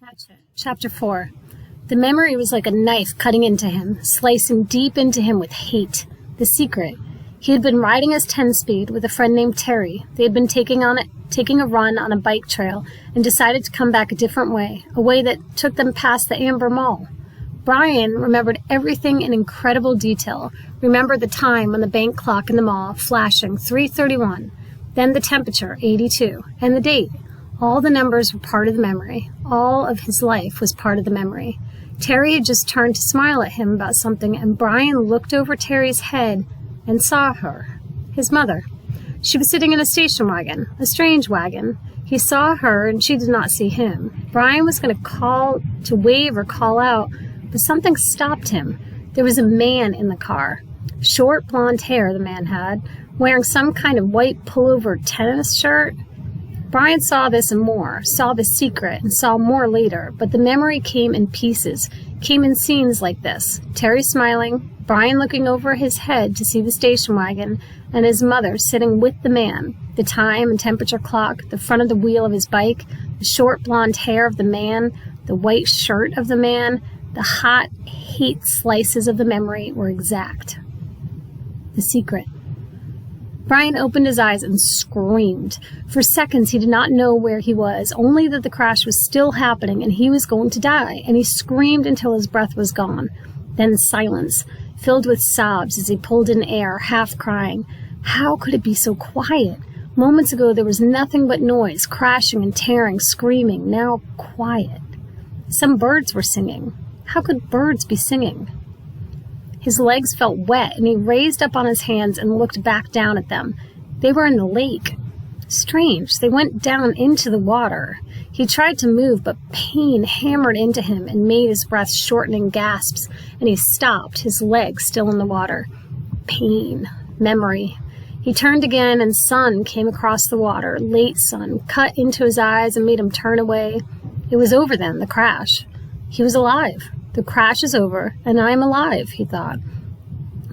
Hatchet. Chapter 4. The memory was like a knife cutting into him, slicing deep into him with hate. The secret. He had been riding his 10-speed with a friend named Terry. They had been taking a run on a bike trail and decided to come back a different way, a way that took them past the Amber Mall. Brian remembered everything in incredible detail, remembered the time on the bank clock in the mall flashing 3:31, then the temperature 82, and the date. All the numbers were part of the memory. All of his life was part of the memory. Terry had just turned to smile at him about something, and Brian looked over Terry's head and saw her, his mother. She was sitting in a station wagon, a strange wagon. He saw her, and she did not see him. Brian was going to wave or call out, but something stopped him. There was a man in the car. Short blonde hair the man had, wearing some kind of white pullover tennis shirt. Brian saw this and more, saw the secret, and saw more later, but the memory came in pieces, came in scenes like this. Terry smiling, Brian looking over his head to see the station wagon, and his mother sitting with the man, the time and temperature clock, the front of the wheel of his bike, the short blonde hair of the man, the white shirt of the man. The hot hate slices of the memory were exact. The secret. Brian opened his eyes and screamed. For seconds he did not know where he was, only that the crash was still happening and he was going to die, and he screamed until his breath was gone. Then silence, filled with sobs as he pulled in air, half crying. How could it be so quiet? Moments ago there was nothing but noise, crashing and tearing, screaming, now quiet. Some birds were singing. How could birds be singing? His legs felt wet, and he raised up on his hands and looked back down at them. They were in the lake. Strange, they went down into the water. He tried to move, but pain hammered into him and made his breath shorten in gasps, and he stopped, his legs still in the water. Pain. Memory. He turned again, and sun came across the water, late sun, cut into his eyes and made him turn away. It was over then, the crash. He was alive. The crash is over, and I am alive, he thought.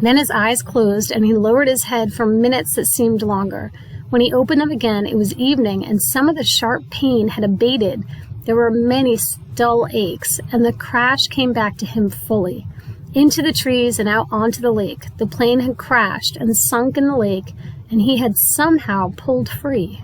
Then his eyes closed, and he lowered his head for minutes that seemed longer. When he opened them again, it was evening, and some of the sharp pain had abated. There were many dull aches, and the crash came back to him fully. Into the trees and out onto the lake. The plane had crashed and sunk in the lake, and he had somehow pulled free.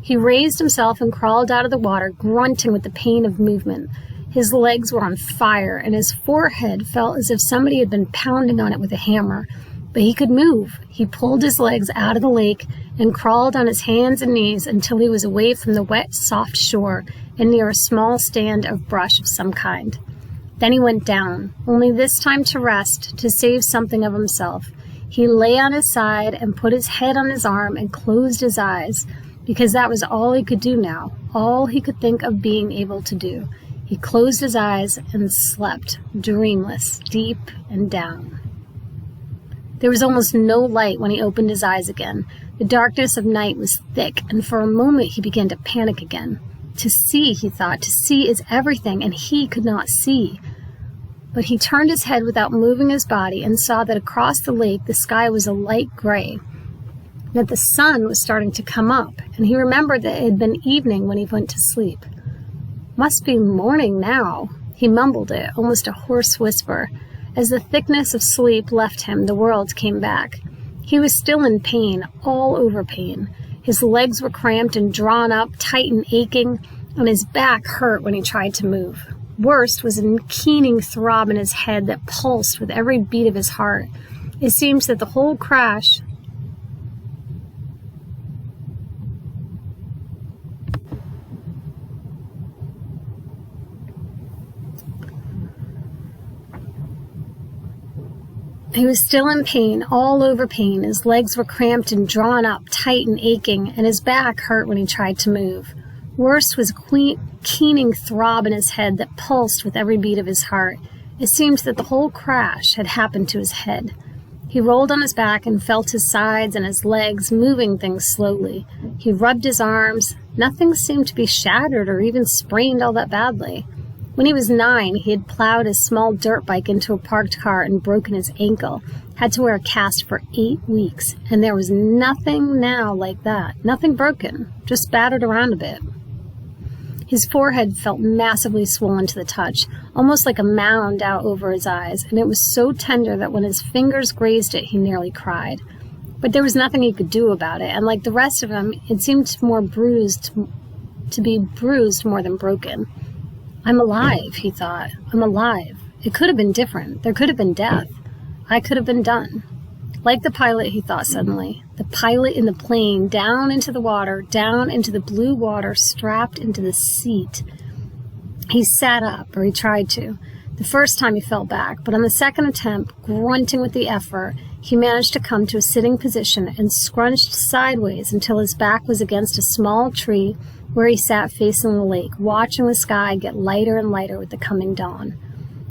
He raised himself and crawled out of the water, grunting with the pain of movement. His legs were on fire, and his forehead felt as if somebody had been pounding on it with a hammer. But he could move. He pulled his legs out of the lake and crawled on his hands and knees until he was away from the wet, soft shore and near a small stand of brush of some kind. Then he went down, only this time to rest, to save something of himself. He lay on his side and put his head on his arm and closed his eyes, because that was all he could do now, all he could think of being able to do. He closed his eyes and slept, dreamless, deep and down. There was almost no light when he opened his eyes again. The darkness of night was thick, and for a moment he began to panic again. To see, he thought, to see is everything, and he could not see. But he turned his head without moving his body and saw that across the lake the sky was a light gray, that the sun was starting to come up, and he remembered that it had been evening when he went to sleep. Must be morning now, he mumbled it, almost a hoarse whisper. As the thickness of sleep left him, the world came back. He was still in pain, all over pain. His legs were cramped and drawn up, tight and aching, and his back hurt when he tried to move. Worst was a keening throb in his head that pulsed with every beat of his heart. It seemed that the whole crash He was still in pain, all over pain. His legs were cramped and drawn up, tight and aching, and his back hurt when he tried to move. Worst was a keening throb in his head that pulsed with every beat of his heart. It seemed that the whole crash had happened to his head. He rolled on his back and felt his sides and his legs, moving things slowly. He rubbed his arms. Nothing seemed to be shattered or even sprained all that badly. When he was 9, he had plowed his small dirt bike into a parked car and broken his ankle, had to wear a cast for 8 weeks, and there was nothing now like that. Nothing broken, just battered around a bit. His forehead felt massively swollen to the touch, almost like a mound out over his eyes, and it was so tender that when his fingers grazed it, he nearly cried. But there was nothing he could do about it, and like the rest of him, it seemed to be bruised more than broken. I'm alive, he thought. I'm alive. It could have been different. There could have been death. I could have been done. Like the pilot, he thought suddenly. The pilot in the plane, down into the water, down into the blue water, strapped into the seat. He sat up, or he tried to. The first time he fell back, but on the second attempt, grunting with the effort, he managed to come to a sitting position and scrunched sideways until his back was against a small tree where he sat facing the lake, watching the sky get lighter and lighter with the coming dawn.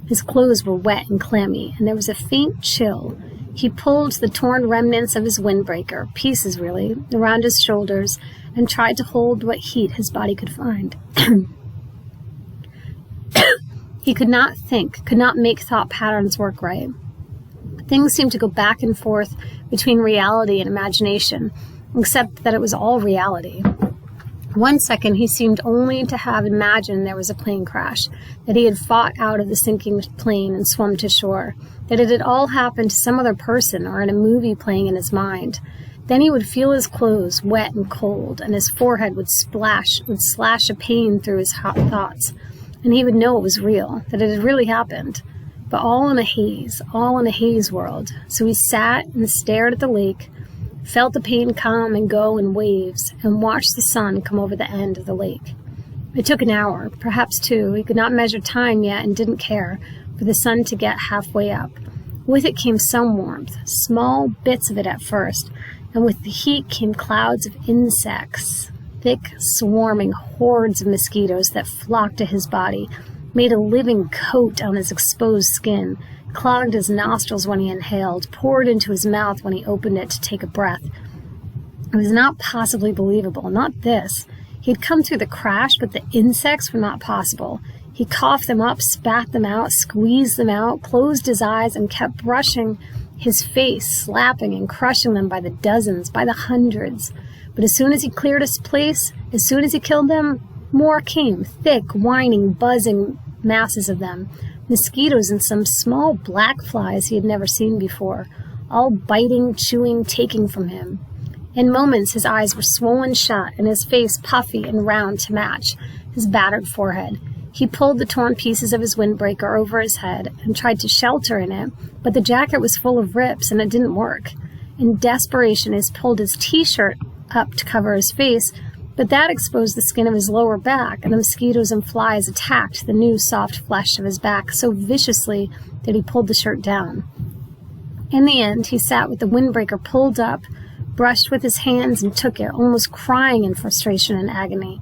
His clothes were wet and clammy, and there was a faint chill. He pulled the torn remnants of his windbreaker, pieces really, around his shoulders and tried to hold what heat his body could find. He could not think, could not make thought patterns work right. Things seemed to go back and forth between reality and imagination, except that it was all reality. 1 second, he seemed only to have imagined there was a plane crash, that he had fought out of the sinking plane and swum to shore, that it had all happened to some other person or in a movie playing in his mind. Then he would feel his clothes wet and cold, and his forehead would slash a pain through his hot thoughts, and he would know it was real, that it had really happened, but all in a haze world. So he sat and stared at the lake, felt the pain come and go in waves, and watched the sun come over the end of the lake. It took an hour, perhaps 2. He could not measure time yet and didn't care, for the sun to get halfway up. With it came some warmth, small bits of it at first, and with the heat came clouds of insects, thick, swarming hordes of mosquitoes that flocked to his body, made a living coat on his exposed skin, clogged his nostrils when he inhaled, poured into his mouth when he opened it to take a breath. It was not possibly believable, not this. He had come through the crash, but the insects were not possible. He coughed them up, spat them out, squeezed them out, closed his eyes, and kept brushing his face, slapping and crushing them by the dozens, by the hundreds. But as soon as he cleared his place, as soon as he killed them, more came, thick, whining, buzzing masses of them. Mosquitoes and some small black flies he had never seen before, all biting, chewing, taking from him. In moments his eyes were swollen shut and his face puffy and round to match his battered forehead. He pulled the torn pieces of his windbreaker over his head and tried to shelter in it, but the jacket was full of rips and it didn't work. In desperation, he pulled his t-shirt up to cover his face, but that exposed the skin of his lower back, and the mosquitoes and flies attacked the new soft flesh of his back so viciously that he pulled the shirt down. In the end, he sat with the windbreaker pulled up, brushed with his hands, and took it, almost crying in frustration and agony.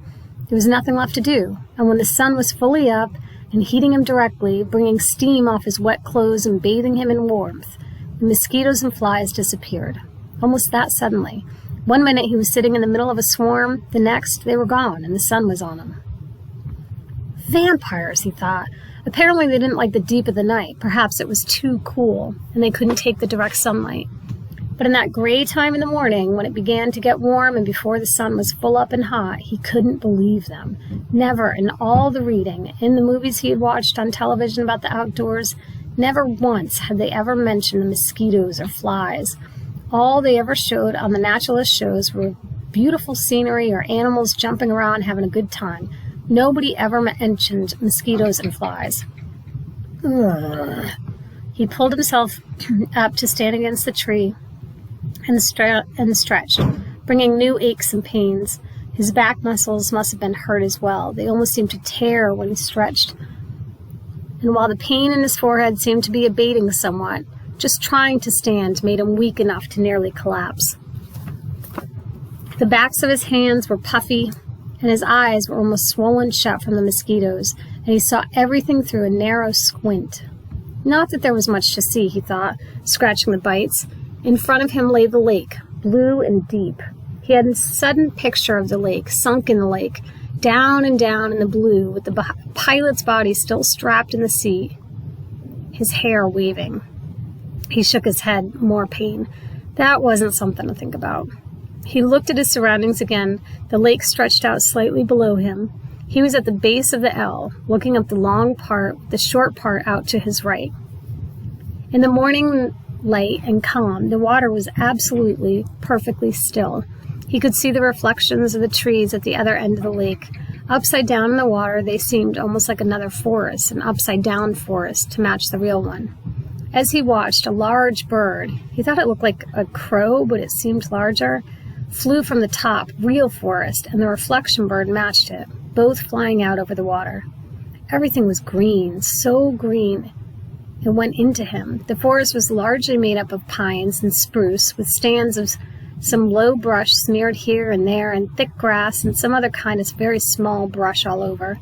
There was nothing left to do, and when the sun was fully up and heating him directly, bringing steam off his wet clothes and bathing him in warmth, the mosquitoes and flies disappeared, almost that suddenly. 1 minute he was sitting in the middle of a swarm, the next they were gone, and the sun was on him. Vampires, he thought. Apparently they didn't like the deep of the night. Perhaps it was too cool, and they couldn't take the direct sunlight. But in that gray time in the morning, when it began to get warm and before the sun was full up and hot, he couldn't believe them. Never in all the reading, in the movies he had watched on television about the outdoors, never once had they ever mentioned the mosquitoes or flies. All they ever showed on the naturalist shows were beautiful scenery or animals jumping around having a good time. Nobody ever mentioned mosquitoes and flies. Ugh. He pulled himself up to stand against the tree and stretched, bringing new aches and pains. His back muscles must have been hurt as well. They almost seemed to tear when he stretched. And while the pain in his forehead seemed to be abating somewhat, just trying to stand made him weak enough to nearly collapse. The backs of his hands were puffy, and his eyes were almost swollen shut from the mosquitoes, and he saw everything through a narrow squint. Not that there was much to see, he thought, scratching the bites. In front of him lay the lake, blue and deep. He had a sudden picture of the lake, sunk in the lake, down and down in the blue, with the pilot's body still strapped in the seat, his hair waving. He shook his head, more pain. That wasn't something to think about. He looked at his surroundings again. The lake stretched out slightly below him. He was at the base of the L, looking up the long part, the short part out to his right. In the morning light and calm, the water was absolutely, perfectly still. He could see the reflections of the trees at the other end of the lake. Upside down in the water, they seemed almost like another forest, an upside-down forest, to match the real one. As he watched, a large bird, he thought it looked like a crow, but it seemed larger, flew from the top, real forest, and the reflection bird matched it, both flying out over the water. Everything was green, so green. It went into him. The forest was largely made up of pines and spruce, with stands of some low brush smeared here and there, and thick grass and some other kind of very small brush all over.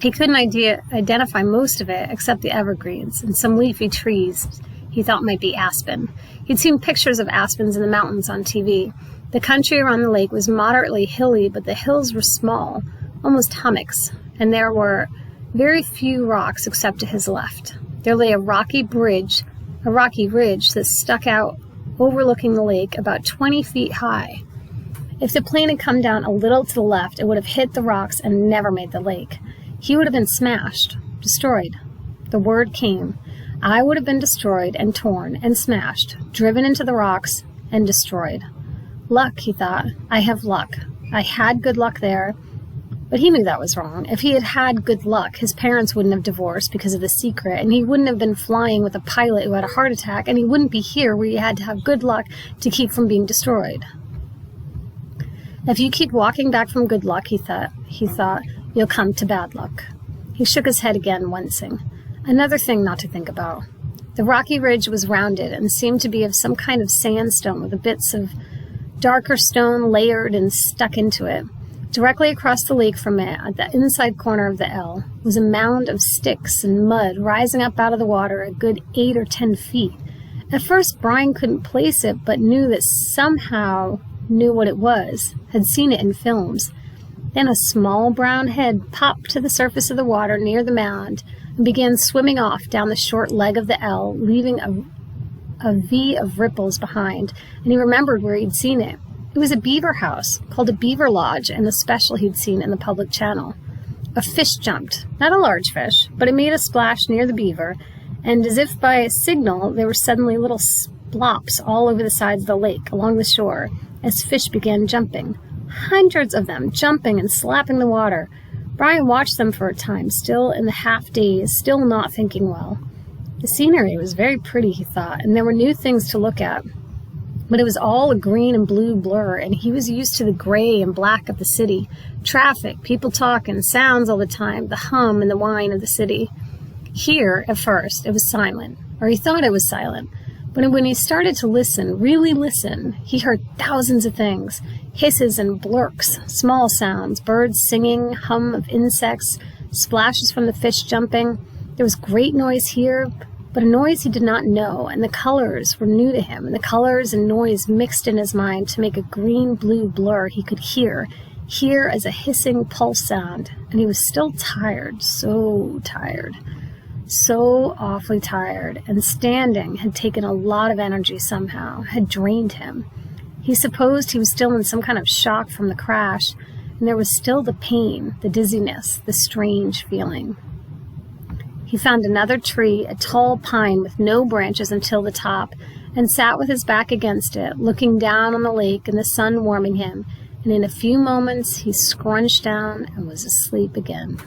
He couldn't identify most of it except the evergreens and some leafy trees he thought might be aspen. He'd seen pictures of aspens in the mountains on TV. The country around the lake was moderately hilly, but the hills were small, almost hummocks, and there were very few rocks except to his left. There lay a rocky ridge that stuck out overlooking the lake about 20 feet high. If the plane had come down a little to the left, it would have hit the rocks and never made the lake. He would have been smashed, destroyed. The word came. I would have been destroyed and torn and smashed, driven into the rocks and destroyed. Luck, he thought. I have luck. I had good luck there. But he knew that was wrong. If he had had good luck, his parents wouldn't have divorced because of the secret, and he wouldn't have been flying with a pilot who had a heart attack, and he wouldn't be here where he had to have good luck to keep from being destroyed. If you keep walking back from good luck, he thought, you'll come to bad luck. He shook his head again, wincing. Another thing not to think about. The rocky ridge was rounded and seemed to be of some kind of sandstone with the bits of darker stone layered and stuck into it. Directly across the lake from it, at the inside corner of the L, was a mound of sticks and mud rising up out of the water a good 8 or 10 feet. At first, Brian couldn't place it, but knew what it was, had seen it in films. Then a small brown head popped to the surface of the water near the mound and began swimming off down the short leg of the L, leaving a V of ripples behind, and he remembered where he'd seen it. It was a beaver house, called a beaver lodge, in the special he'd seen in the public channel. A fish jumped, not a large fish, but it made a splash near the beaver, and as if by a signal, there were suddenly little splops all over the sides of the lake, along the shore, as fish began jumping. Hundreds of them, jumping and slapping the water. Brian watched them for a time, still in the half-daze, still not thinking well. The scenery was very pretty, he thought, and there were new things to look at. But it was all a green and blue blur, and he was used to the gray and black of the city. Traffic, people talking, sounds all the time, the hum and the whine of the city. Here, at first, it was silent, or he thought it was silent. But when he started to listen, really listen, he heard thousands of things. Hisses and blurks, small sounds, birds singing, hum of insects, splashes from the fish jumping. There was great noise here, but a noise he did not know, and the colors were new to him, and the colors and noise mixed in his mind to make a green-blue blur he could hear as a hissing pulse sound, and he was still tired, so awfully tired, and standing had taken a lot of energy somehow, had drained him. He supposed he was still in some kind of shock from the crash, and there was still the pain, the dizziness, the strange feeling. He found another tree, a tall pine with no branches until the top, and sat with his back against it, looking down on the lake and the sun warming him, and in a few moments he scrunched down and was asleep again.